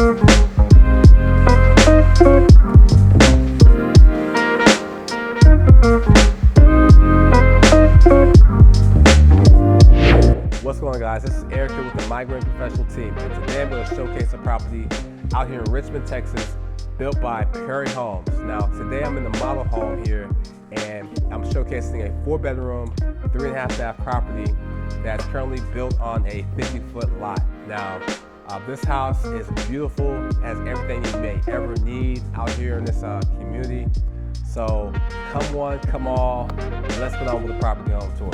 What's going on, guys? This is Eric here with the Migraine Professional Team, and today I'm going to showcase a property out here in Richmond, Texas, built by Perry Homes. Now, today I'm in the model home here, and I'm showcasing a 4-bedroom, 3.5 bath property that's currently built on a 50-foot lot. Now, this house is beautiful, has everything you may ever need out here in this community. So, come one, come all, let's get on with the property home tour.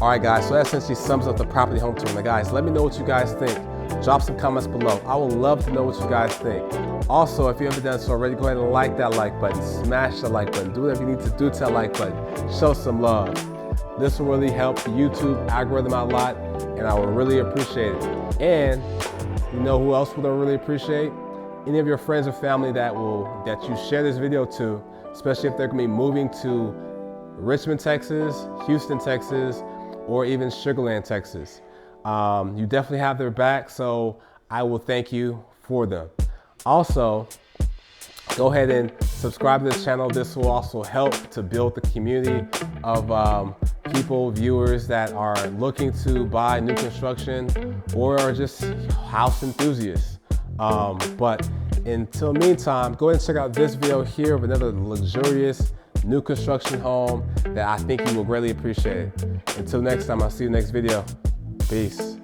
All right, guys, so that essentially sums up the property home tour. Now, guys, let me know what you guys think. Drop some comments below. I would love to know what you guys think. Also, if you haven't done so already, go ahead and like that like button, smash the like button, do whatever you need to do to that like button. Show some love. This will really help the YouTube algorithm out a lot, and I would really appreciate it. And you know who else would I really appreciate? Any of your friends or family that you share this video to, especially if they're gonna be moving to Richmond, Texas, Houston, Texas, or even Sugar Land, Texas. You definitely have their back, so I will thank you for them. Also, go ahead and subscribe to this channel. This will also help to build the community of people, viewers that are looking to buy new construction or are just house enthusiasts. But until meantime, go ahead and check out this video here of another luxurious new construction home that I think you will greatly appreciate. Until next time, I'll see you next video. Peace.